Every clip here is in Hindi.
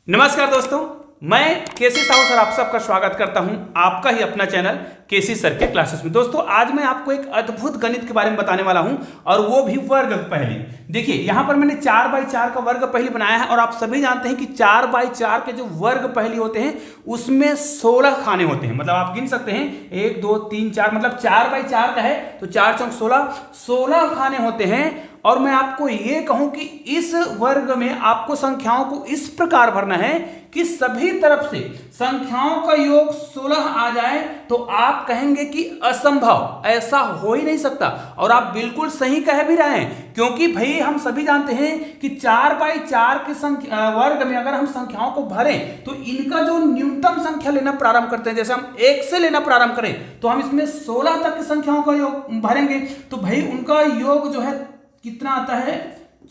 नमस्कार दोस्तों, मैं केसी साहू सर आप सबका स्वागत करता हूं आपका ही अपना चैनल केसी सर के क्लासेस में। दोस्तों आज मैं आपको एक अद्भुत गणित के बारे में बताने वाला हूं और वो भी वर्ग पहेली। देखिए यहां पर मैंने 4x4 का वर्ग पहेली बनाया है और आप सभी जानते हैं कि 4x4 के जो वर्ग पहेली होते हैं उसमें 16 खाने होते हैं। मतलब आप गिन सकते हैं 1 2 3 4, मतलब 4x4 का है तो 4 चौक 16 खाने होते हैं। और मैं आपको ये कहूं कि इस वर्ग में आपको संख्याओं को इस प्रकार भरना है कि सभी तरफ से संख्याओं का योग 16 आ जाए तो आप कहेंगे कि असंभव, ऐसा हो ही नहीं सकता। और आप बिल्कुल सही कह भी रहे हैं, क्योंकि भाई हम सभी जानते हैं कि 4x4 के वर्ग में अगर हम संख्याओं को भरें तो इनका जो न्यूनतम संख्या लेना प्रारंभ करते हैं, जैसे हम 1 से लेना प्रारंभ करें तो हम इसमें 16 तक की संख्याओं का योग भरेंगे तो भाई उनका योग जो है कितना आता है,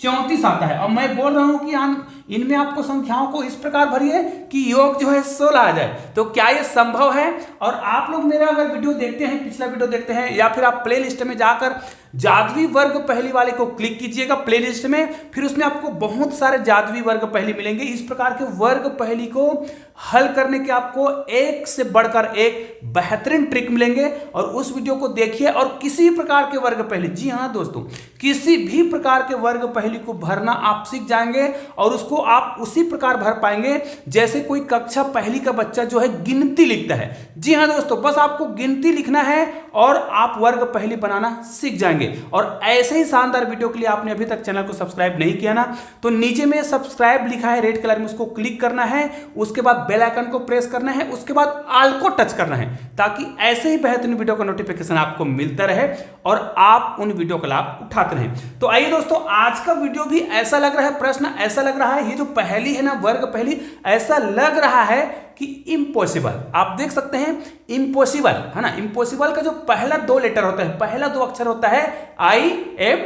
34 आता है। और मैं बोल रहा हूं कि हम इनमें आपको संख्याओं को इस प्रकार भरिए कि योग जो है 16 आ जाए। तो क्या ये संभव है? और आप लोग मेरा अगर वीडियो देखते हैं, पिछला वीडियो देखते हैं, या फिर आप प्लेलिस्ट में जाकर जादुई वर्ग पहेली वाले को क्लिक कीजिएगा प्लेलिस्ट में, फिर उसमें आपको बहुत सारे जादुई वर्ग पहेली मिलेंगे। इस प्रकार के वर्ग पहेली को हल करने के आपको एक से बढ़कर एक बेहतरीन ट्रिक मिलेंगे। और उस वीडियो को देखिए और किसी प्रकार के वर्ग पहेली, जी हाँ दोस्तों, किसी भी प्रकार के वर्ग पहेली को भरना आप सीख जाएंगे और उसको आप उसी प्रकार भर पाएंगे जैसे कोई कक्षा पहली का बच्चा जो है गिनती लिखता है। जी हाँ दोस्तों, बस आपको गिनती लिखना है और आप वर्ग पहेली बनाना सीख जाएंगे। और ऐसे ही शानदार वीडियो के लिए आपने अभी तक चैनल को सब्सक्राइब नहीं किया ना, तो नीचे में सब्सक्राइब लिखा है रेड कलर में, उसको क्लिक करना है, उसके बाद बेल आइकन को प्रेस करना है, उसके बाद ऑल को टच करना है, ताकि ऐसे ही बेहतरीन वीडियो का नोटिफिकेशन आपको मिलता रहे और आप उन वीडियो का लाभ उठाते रहें। तो आइए दोस्तों, आज का वीडियो भी ऐसा लग रहा है, प्रश्न ऐसा लग रहा है, ये जो पहेली है ना वर्ग पहेली, ऐसा लग रहा है कि इम्पॉसिबल। आप देख सकते हैं इम्पॉसिबल है ना, इम्पॉसिबल का जो पहला 2 लेटर होता है, पहला 2 अक्षर होता है आई एम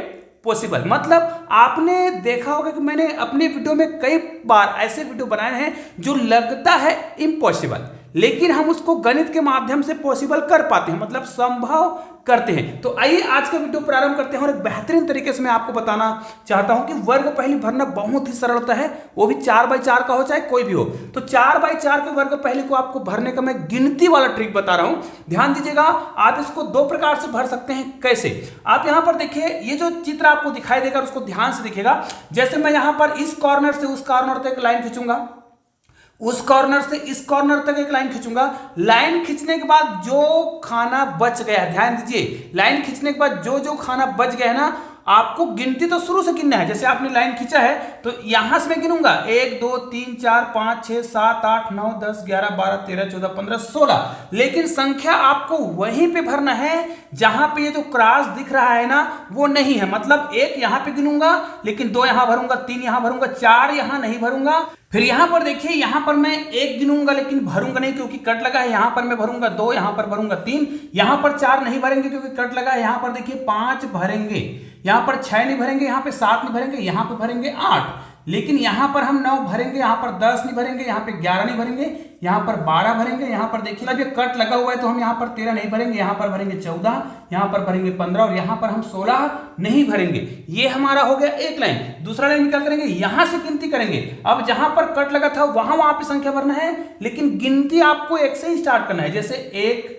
पॉसिबल। मतलब आपने देखा होगा कि मैंने अपने वीडियो में कई बार ऐसे वीडियो बनाए हैं जो लगता है इम्पॉसिबल, लेकिन हम उसको गणित के माध्यम से पॉसिबल कर पाते हैं, मतलब संभव करते हैं। तो आइए आज का वीडियो प्रारंभ करते हैं और एक बेहतरीन तरीके से मैं आपको बताना चाहता हूं कि वर्ग पहेली भरना बहुत ही सरल होता है, वो भी 4x4 का हो चाहे कोई भी हो। तो 4x4 के वर्ग पहेली को आपको भरने का मैं गिनती वाला ट्रिक बता रहा हूं, ध्यान दीजिएगा। आप इसको 2 प्रकार से भर सकते हैं। कैसे? आप यहां पर देखिए, ये जो चित्र आपको दिखाई देगा उसको ध्यान से देखिएगा। जैसे मैं यहां पर इस कॉर्नर से उस कॉर्नर तक लाइन खींचूंगा, उस कॉर्नर से इस कॉर्नर तक एक लाइन खींचूंगा। लाइन खींचने के बाद जो खाना बच गया, ध्यान दीजिए, लाइन खींचने के बाद जो जो खाना बच गया है ना, आपको गिनती तो शुरू से गिनना है। जैसे आपने लाइन खींचा है तो यहां से मैं गिनूंगा 1 2 3 4 5 6 7 8 9 10 11 12 13 14 15 16, लेकिन संख्या आपको वहीं पे भरना है जहां पे ये जो क्रॉस दिख रहा है ना वो नहीं है। मतलब 1 यहां पे गिनूंगा, लेकिन 2 यहां भरूंगा, 3 यहां भरूंगा, 4 यहां नहीं भरूंगा। फिर यहां पर देखिए, यहां पर मैं 1 गिनूंगा लेकिन भरूंगा नहीं क्योंकि कट लगा है, यहां पर मैं भरूंगा 2, यहां पर भरूंगा 3, यहां पर 4 नहीं भरेंगे क्योंकि कट लगा है, यहां पर देखिए 5 भरेंगे, यहां पर 6 नहीं भरेंगे, यहां पे 7 नहीं भरेंगे, यहां पे भरेंगे 8, लेकिन यहां पर हम 9 भरेंगे, यहां पर 10 नहीं भरेंगे, यहां पे 11 नहीं भरेंगे, यहां पर 12 भरेंगे, यहां पर देखिए जब कट लगा हुआ है तो हम यहां पर 13 नहीं भरेंगे, यहां पर भरेंगे 14, यहां पर भरेंगे 15 और यहां पर हम 16 नहीं भरेंगे। ये हमारा हो गया एक लाइन। दूसरा लाइन क्या करेंगे, यहां से गिनती करेंगे। अब जहां पर कट लगा था वहां पे संख्या भरना है, लेकिन गिनती आपको 1 से ही स्टार्ट करना है। जैसे 1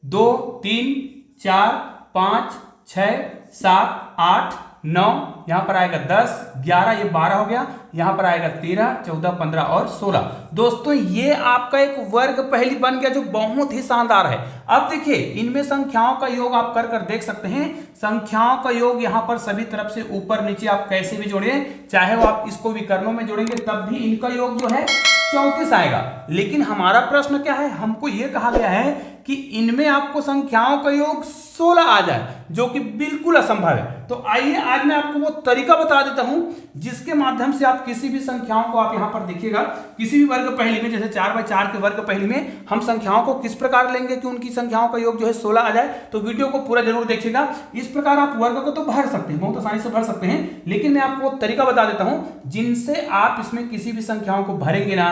2 3 4 5 6 7 8 9, यहां पर आएगा 10 11, ये 12 हो गया, यहां पर आएगा 13 14 15 और 16। दोस्तों ये आपका एक वर्ग पहेली बन गया जो बहुत ही शानदार है। अब देखिए इनमें संख्याओं का योग आप कर कर देख सकते हैं। संख्याओं का योग यहां पर सभी तरफ से ऊपर नीचे आप कैसे भी जोड़िए, चाहे वो आप इसको विकर्णों में जोड़ेंगे तब भी इनका योग जो है 34 आएगा। लेकिन हमारा प्रश्न क्या है, हमको यह कहा गया है कि इनमें आपको संख्याओं का योग 16 आ जाए, जो कि बिल्कुल असंभव है। तो आइए आज मैं आपको वो तरीका बता देता हूं जिसके माध्यम से आप किसी भी संख्याओं को, आप यहां पर देखिएगा किसी भी वर्ग पहेली में, जैसे 4x4 के वर्ग पहेली में हम संख्याओं को किस प्रकार लेंगे कि उनकी संख्याओं का योग जो है 16 आ जाए। तो वीडियो को पूरा जरूर देखिएगा। इस प्रकार आप वर्ग को तो भर सकते हैं, बहुत आसानी से भर सकते हैं, लेकिन मैं आपको तरीका बता देता हूं जिनसे आप इसमें किसी भी संख्याओं को भरेंगे ना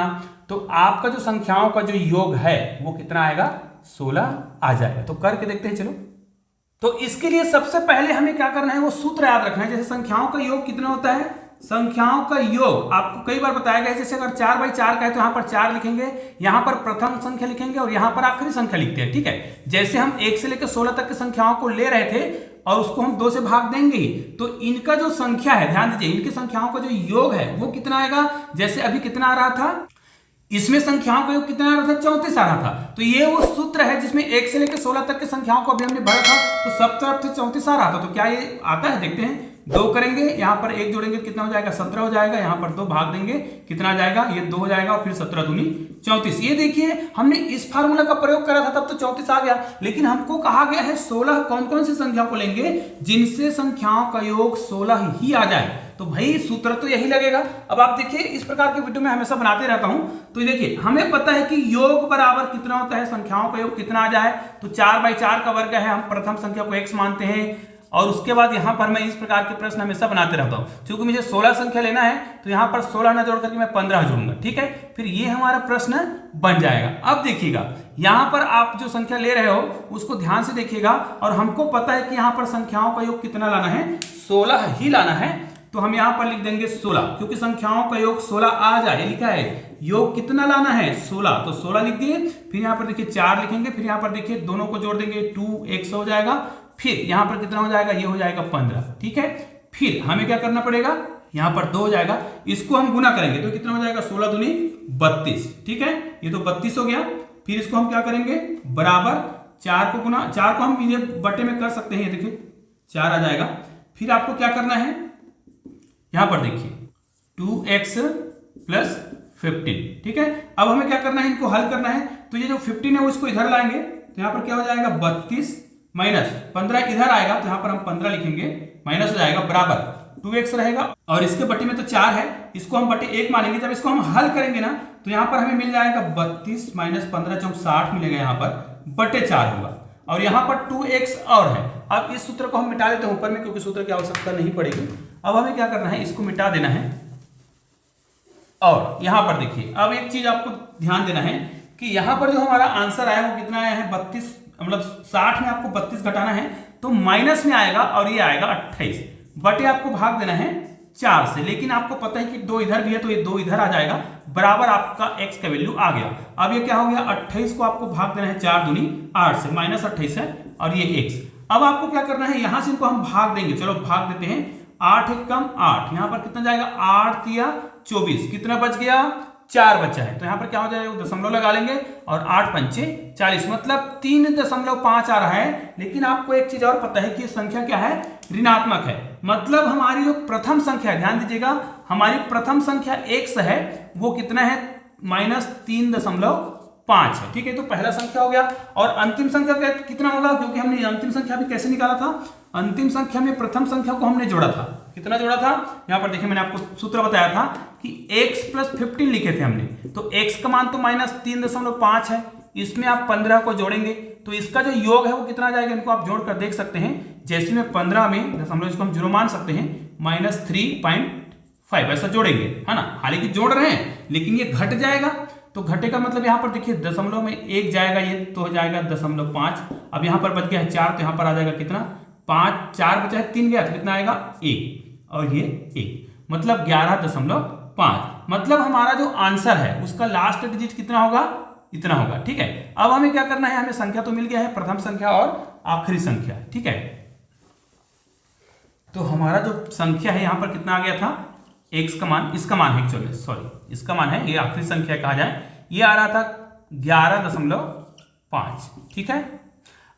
तो आपका जो संख्याओं का जो योग है वो कितना आएगा, 16 आ जाएगा। तो करके देखते हैं चलो। तो इसके लिए सबसे पहले हमें क्या करना है, वो सूत्र याद रखना है। जैसे संख्याओं का योग कितना होता है, संख्याओं का योग आपको कई बार बताया गया है। जैसे अगर 4 बाई 4 का है तो यहाँ पर 4 लिखेंगे, यहाँ पर प्रथम संख्या लिखेंगे और यहाँ पर आखिरी संख्या लिखते हैं, ठीक है। जैसे हम 1 से लेकर 16 तक की संख्याओं को ले रहे थे और उसको हम 2 से भाग देंगे, तो इनका जो संख्या है, ध्यान दीजिए, इनकी संख्याओं का जो योग है वो कितना आएगा। जैसे अभी कितना आ रहा था, इसमें संख्याओं का योग कितना आ रहा था, 34 आ रहा था। तो ये वो सूत्र है जिसमें 1 से लेकर 16 तक की संख्याओं को अभी हमने भरा था, तो सब तरफ से 34 आ रहा था। तो क्या ये आता है, देखते हैं। 2 करेंगे, यहाँ पर 1 जोड़ेंगे, कितना हो जाएगा, 17 हो जाएगा। यहाँ पर 2 भाग देंगे, कितना आ जाएगा, ये 2 हो जाएगा और फिर 17 दूनी 34। ये देखिए हमने इस फार्मूला का प्रयोग करा था तब तो 34 आ गया, लेकिन हमको कहा गया है 16 कौन कौन सी संख्या को लेंगे जिनसे संख्याओं का योग 16 ही आ जाए। तो भाई सूत्र तो यही लगेगा। अब आप देखिए इस प्रकार के वीडियो में हमेशा बनाते रहता हूं, तो देखिए हमें पता है कि योग बराबर कितना होता है, संख्याओं का योग कितना आ जाए। तो 4 बाई 4 का वर्ग है, हम प्रथम संख्या को x मानते हैं और उसके बाद यहां पर मैं इस प्रकार के प्रश्न हमेशा बनाते रहता हूं। क्योंकि मुझे 16 संख्या लेना है तो यहां पर 16 ना जोड़ करके मैं 15 जोड़ूंगा, ठीक है। फिर ये हमारा प्रश्न बन जाएगा। अब देखिएगा यहां पर आप जो संख्या ले रहे हो उसको ध्यान से देखिएगा, और हमको पता है कि यहां पर संख्याओं का योग कितना लाना है, 16 ही लाना है। तो हम यहां पर लिख देंगे 16, क्योंकि संख्याओं का योग 16 आ जाए, लिखा है योग कितना लाना है, 16। तो 16 लिख दिए। फिर यहां पर देखिए 4 लिखेंगे, फिर यहां पर देखिए दोनों को जोड़ देंगे, 2x हो जाएगा। फिर यहां पर कितना हो जाएगा, ये हो जाएगा 15, ठीक है। फिर हमें क्या करना पड़ेगा, यहां पर 2 हो जाएगा, इसको हम गुना करेंगे तो कितना हो जाएगा, 16 दूनी 32, ठीक है। ये तो 32 हो गया। फिर इसको हम क्या करेंगे, बराबर 4 को गुना, 4 को हम ये बटे में कर सकते हैं, देखिए 4 आ जाएगा। फिर आपको क्या करना है, यहां पर देखिए 2x प्लस 15, ठीक है। अब हमें क्या करना है, इनको हल करना है। तो ये जो 15 है वो इसको इधर लाएंगे, तो यहां पर क्या हो जाएगा, 32 माइनस 15 इधर आएगा, तो यहां पर हम 15 लिखेंगे, माइनस हो जाएगा, बराबर 2x रहेगा और इसके बटे में तो 4 है, इसको हम बटे 1 मानेंगे। जब इसको हम हल करेंगे ना तो यहां पर हमें मिल जाएगा 32 माइनस 15 चौक 60 मिलेगा, यहां पर बटे 4 होगा और यहां पर 2x और है। अब इस सूत्र को हम मिटा देते हैं ऊपर में, क्योंकि सूत्र की आवश्यकता नहीं पड़ेगी। अब हमें क्या करना है, इसको मिटा देना है। और यहां पर देखिए अब एक चीज आपको ध्यान देना है कि यहां पर जो हमारा आंसर आया वो कितना आया है, 32, मतलब 60 में आपको 32 घटाना है तो माइनस में आएगा और ये आएगा 28, बटे आपको भाग देना है 4 से। लेकिन आपको पता है कि 2 इधर भी है तो ये 2 इधर आ जाएगा, बराबर आपका x का वैल्यू आ गया। अब ये क्या हो गया, 28 को आपको भाग देना है 4 दूनी 8 से, माइनस 28 है और ये x। अब आपको क्या करना है, यहां से इनको हम भाग देंगे, चलो भाग देते हैं। 8 एक कम 8, यहां पर कितना जाएगा, 8 या 24, कितना बच गया, 4 बचा है। तो यहां पर क्या हो जाएगा, दशमलव लगा लेंगे और 8 पंचे 40, मतलब 3.5 आ रहा है। लेकिन आपको एक चीज और पता है कि ये संख्या क्या है, ऋणात्मक है। मतलब हमारी जो प्रथम संख्या है, ध्यान दीजिएगा, हमारी प्रथम संख्या x है वो कितना है, -3.5 है, ठीक है। तो पहला संख्या हो गया। और अंतिम संख्या कितना होगा, क्योंकि हमने अंतिम संख्या भी कैसे निकाला था, अंतिम संख्या में प्रथम संख्या को हमने जोड़ा था। कितना जोड़ा था, यहां पर देखिए मैंने आपको सूत्र बताया था कि x प्लस 15 लिखे थे हमने, तो x का मान तो -3.5 है, इसमें आप 15 को जोड़ेंगे तो इसका जो योग है वो कितना आ जाएगा, इनको आप जोड़कर देख सकते हैं। जैसे में 15 में दशमलव इसको हम 0 मान सकते हैं, -3.5 ऐसा जोड़ेंगे, है ना। हालांकि जोड़ रहे हैं लेकिन ये घट जाएगा, तो घटे का मतलब यहाँ पर देखिए दशमलव में 1 जाएगा, ये तो हो जाएगा 0.5। अब यहाँ पर बच गया है 4, तो यहाँ पर आ जाएगा कितना, 5, 4 बचा है, 3 गया तो कितना आएगा 1 और ये 1, मतलब 11.5। मतलब हमारा जो आंसर है उसका लास्ट डिजिट कितना होगा, इतना होगा, ठीक है। अब हमें क्या करना है, हमें संख्या तो मिल गया है, प्रथम संख्या और आखिरी संख्या, ठीक है। तो हमारा जो संख्या है यहां पर कितना आ गया था, x का मान, इसका मान है एक्चुअली, सॉरी इसका मान है, ये आखिरी संख्या कहा जाए, ये आ रहा था 11.5, ठीक है।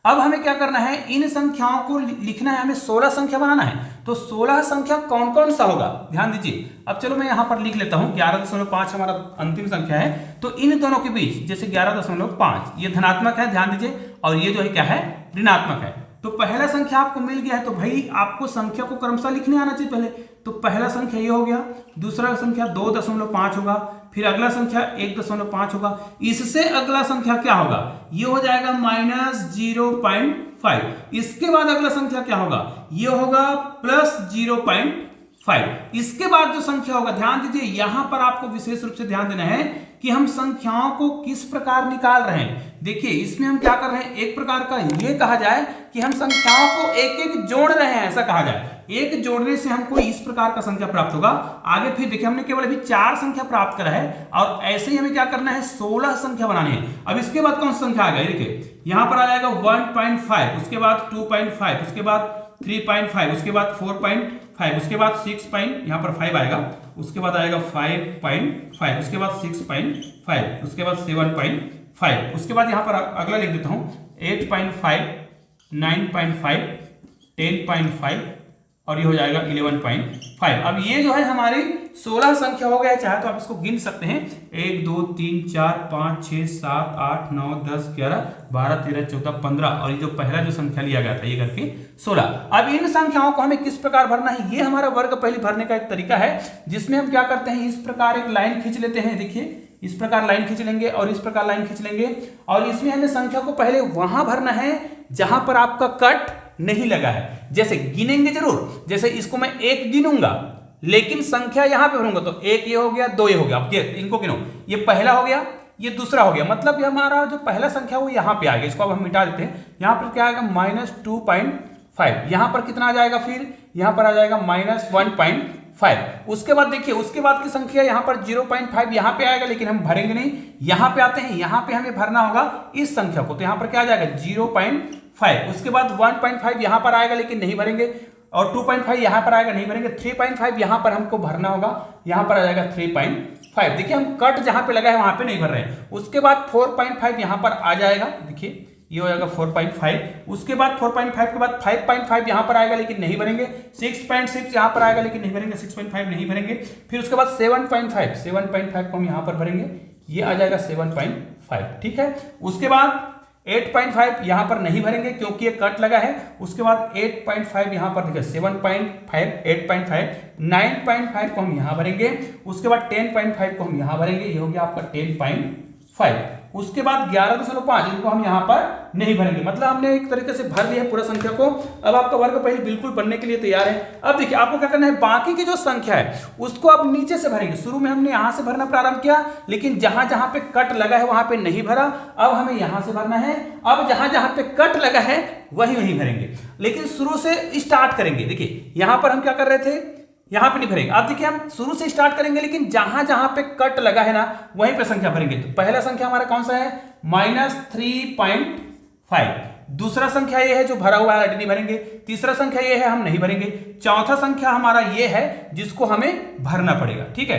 अब हमें क्या करना है, इन संख्याओं को लिखना है, हमें 16 संख्या बनाना है। तो 16 संख्या कौन कौन सा होगा, ध्यान दीजिए। अब चलो मैं यहां पर लिख लेता हूं, 11.5 हमारा अंतिम संख्या है, तो इन दोनों के बीच जैसे 11.5 ये धनात्मक है, ध्यान दीजिए, और ये जो है क्या है, ऋणात्मक है। तो पहला संख्या आपको मिल गया है, तो भाई आपको संख्या को क्रमशः लिखने आना चाहिए पहले। तो पहला संख्या ये हो गया, दूसरा संख्या 2.5 होगा, फिर अगला संख्या 1.5 होगा, इससे अगला संख्या क्या होगा, ये हो जाएगा -0.5। इसके बाद अगला संख्या क्या होगा, ये होगा +0.5। इसके बाद जो संख्या होगा, ध्यान दीजिए यहां पर आपको विशेष रूप से ध्यान देना है कि हम संख्याओं को किस प्रकार निकाल रहे हैं। देखिए इसमें हम क्या कर रहे हैं, एक प्रकार का ये कहा जाए कि हम संख्याओं को एक एक जोड़ रहे हैं, ऐसा कहा जाए। एक जोड़ने से हमको इस प्रकार का संख्या प्राप्त होगा। आगे फिर देखिए हमने केवल अभी 4 संख्या प्राप्त करा है और ऐसे ही हमें क्या करना है 16 संख्या बनानी है। अब इसके बाद कौन सी संख्या आ गई देखिए यहां पर आ जाएगा 1.5, उसके बाद 2.5, उसके बाद 3.5, उसके बाद 4.5, उसके बाद 6. यहाँ पर 5 आएगा, उसके बाद आएगा 5.5, उसके बाद 6.5, उसके बाद 7.5, उसके बाद यहाँ पर अगला लिख देता हूँ 8.5, 9.5, 10.5 और ये हो जाएगा 11.5। अब ये जो है हमारी 16 संख्या हो गया है। चाहे तो आप इसको गिन सकते हैं 1 2 3 4 5 6 7 8 9 10 11 12 13 14 15 और ये जो पहला जो संख्या लिया गया था ये करके 16। अब इन संख्याओं को हमें किस प्रकार भरना है, ये हमारा वर्ग पहली भरने का एक तरीका है जिसमें हम क्या करते हैं इस प्रकार एक लाइन खींच लेते हैं। देखिए इस प्रकार लाइन खींच लेंगे और इस प्रकार लाइन खींच लेंगे और इसमें हमें संख्या को पहले वहां भरना है जहां पर आपका कट नहीं लगा है। जैसे गिनेंगे जरूर, जैसे इसको मैं 1 गिनूंगा लेकिन संख्या यहां पे भरूंगा तो 1 ये हो गया, 2 ये हो गया। अब इनको गिनो, ये पहला हो गया, ये दूसरा हो गया, मतलब ये हमारा जो पहला संख्या वो यहां पे आ गया। इसको अब हम मिटा देते हैं। यहां पर क्या आएगा -2.5, यहां पर कितना आ जाएगा, फिर यहां पर आ जाएगा -1.5। उसके बाद देखिए उसके बाद की संख्या यहां पर 0.5 यहां पे आएगा लेकिन हम भरेंगे नहीं। यहां पे आते हैं, यहां पे हमें भरना होगा इस संख्या को, तो यहां पर क्या आ जाएगा 0.5। उसके बाद 1.5 यहां पर आएगा लेकिन नहीं भरेंगे और 2.5 यहां पर आएगा नहीं भरेंगे। 3.5 यहां पर हमको भरना होगा, यहां पर आ जाएगा 3.5। देखिए हम कट जहां पे लगा है वहां पे नहीं भर रहे हैं। उसके बाद 4.5 यहां पर आ जाएगा, देखिए ये हो जाएगा 4.5। उसके बाद 4.5 के बाद 5.5 यहां पर आएगा लेकिन नहीं भरेंगे। 6.6 यहां पर आएगा लेकिन नहीं भरेंगे, 6.5 नहीं भरेंगे। फिर उसके बाद 7.5 को हम यहां पर भरेंगे, ये आ जाएगा 7.5, ठीक है। उसके बाद 8.5 यहां पर नहीं भरेंगे क्योंकि ये कट लगा है। उसके बाद 8.5 यहां पर देखिए 7.5, 8.5, 9.5 को हम यहां भरेंगे। उसके बाद 10.5 को हम यहां भरेंगे, ये हो गया आपका 10.5। उसके बाद 11.5 इनको हम यहां पर नहीं भरेंगे, मतलब हमने एक तरीके से भर लिया पूरा संख्या को। अब आपका वर्ग पहले बिल्कुल बनने के लिए तैयार है। अब देखिए आपको क्या करना है, बाकी की जो संख्या है उसको अब नीचे से भरेंगे। शुरू में हमने यहां से भरना प्रारंभ किया लेकिन जहां जहां पे कट लगा है वहां पे नहीं भरा, अब हमें यहां से भरना है। अब जहां जहां पे कट लगा है वही वही भरेंगे, लेकिन शुरू से स्टार्ट करेंगे। देखिए यहां पर हम क्या कर रहे थे, यहां पे नहीं भरेंगे। अब देखिए हम शुरू से स्टार्ट करेंगे लेकिन जहां जहां पे कट लगा है ना वहीं पे संख्या भरेंगे। तो पहला संख्या हमारा कौन सा है, -3.5। दूसरा संख्या ये है जो भरा हुआ है, नहीं भरेंगे। तीसरा संख्या ये है, हम नहीं भरेंगे। चौथा संख्या हमारा ये है जिसको हमें भरना पड़ेगा, ठीक है।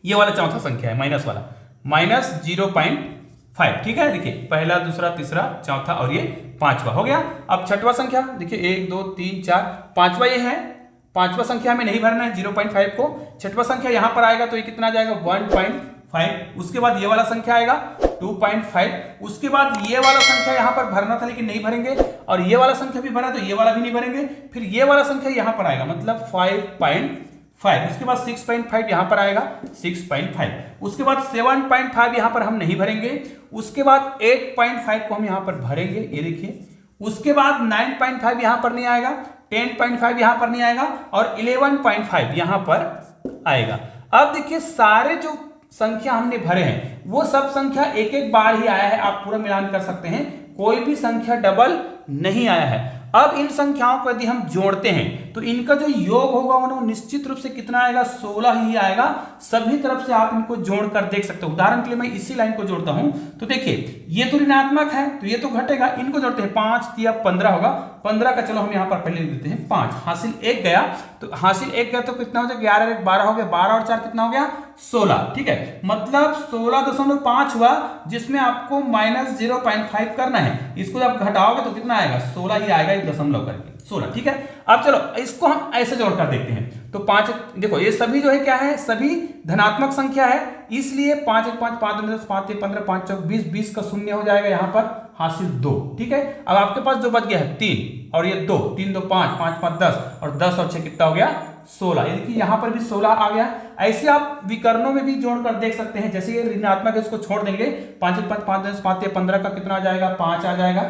ये वाला चौथा संख्या है माइनस वाला, -0.5, ठीक है। देखिए पहला, दूसरा, तीसरा, चौथा और ये पांचवा हो गया। अब छठवां संख्या देखिए 1 2 3 4, पांचवा ये है। पांचवा संख्या हमें नहीं भरना है 0.5 को। छठवां संख्या यहां पर आएगा तो ये कितना आ जाएगा 1.5। उसके बाद ये वाला संख्या आएगा 2.5। उसके बाद ये वाला संख्या यहां पर भरना था लेकिन नहीं भरेंगे, और ये वाला संख्या भी भरा तो ये वाला भी नहीं भरेंगे। फिर ये वाला संख्या यहां पर आएगा मतलब 5.5। उसके बाद 6.5 यहां पर आएगा 6.5। उसके बाद 7.5 यहां पर हम नहीं भरेंगे। उसके बाद 8.5 को हम यहां पर भरेंगे, ये देखिए। उसके बाद 9.5 यहां पर नहीं आएगा, 10.5 यहां पर नहीं आएगा और 11.5 यहां पर आएगा। अब देखिए सारे जो संख्या हमने भरे हैं वो सब संख्या एक एक बार ही आया है, आप पूरा मिलान कर सकते हैं, कोई भी संख्या डबल नहीं आया है। अब इन संख्याओं को यदि हम जोड़ते हैं तो इनका जो योग होगा वो निश्चित रूप से कितना आएगा, 16 ही आएगा। सभी तरफ से आप इनको जोड़कर देख सकते हो। उदाहरण के लिए मैं इसी लाइन को जोड़ता हूं तो देखिए ये तो ऋणात्मक है तो ये तो घटेगा, इनको जोड़ते हैं 5 या 15 होगा। 15 का चलो हम यहां पर पहले लिख देते हैं 5। हासिल 1 गया तो हासिल 1 गया तो कितना हो जाएगा 11 1 12 हो गया, 12 और 4 कितना हो गया 16, ठीक है। मतलब 16.5 हुआ जिसमें आपको -0.5 करना है। इसको जब घटाओगे तो कितना आएगा 16 ही आएगा, दशमलव करके 16, ठीक है। अब चलो इसको हम ऐसे जोड़कर देखते हैं तो 5 देखो ये सभी जो है क्या है, सभी धनात्मक संख्या है, इसलिए 5 1 5 5 2 10 5 3 15 5 4 20, 20 का शून्य हो जाएगा यहाँ पर, हासिल 2, ठीक है। अब आपके पास जो बच गया है 3 और ये 2, 3 2 5 5 5 10 और 10 और 6 कितना हो गया 16। ये देखिए यहाँ पर भी 16 आ गया। ऐसे आप विकर्णों में भी जोड़कर देख सकते हैं। जैसे ये ऋणात्मक है इसको छोड़ देंगे, 5 1 5 5 10 5 3 15 का कितना आ जाएगा 5 आ जाएगा,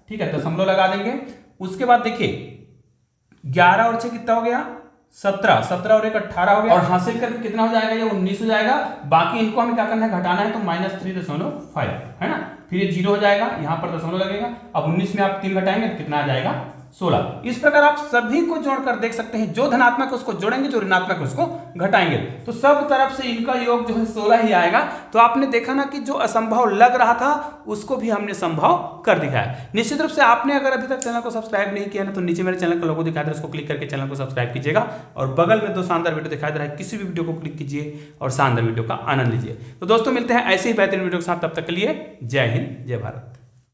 ठीक है, दशमलव लगा देंगे। उसके बाद देखिए 11 और 6 कितना हो गया 17, 17 और 1 18 हो गया और हासिल करके कितना हो जाएगा ये 19 हो जाएगा। बाकी इनको हमें क्या करना है, घटाना है तो -3.5 है ना। फिर ये 0 हो जाएगा, यहाँ पर दशमलव लगेगा। अब 19 में आप 3 घटाएंगे तो कितना आ जाएगा 16। इस प्रकार आप सभी को जोड़कर देख सकते हैं, जो धनात्मक है उसको जोड़ेंगे, जो ऋणात्मक है उसको घटाएंगे, तो सब तरफ से इनका योग जो है 16 ही आएगा। तो आपने देखा ना कि जो असंभव लग रहा था उसको भी हमने संभव कर दिखाया। निश्चित रूप से आपने अगर अभी तक चैनल को सब्सक्राइब नहीं किया ना, तो नीचे मेरे चैनल का लोगो दिखाई दे रहा है, उसको क्लिक करके चैनल को सब्सक्राइब कीजिएगा, और बगल में 2 शानदार वीडियो दिखाई दे रहा है, किसी भी वीडियो को क्लिक कीजिए और शानदार वीडियो का आनंद लीजिए। तो दोस्तों मिलते हैं ऐसे ही बेहतरीन वीडियो के साथ, तब तक के लिए जय हिंद, जय भारत।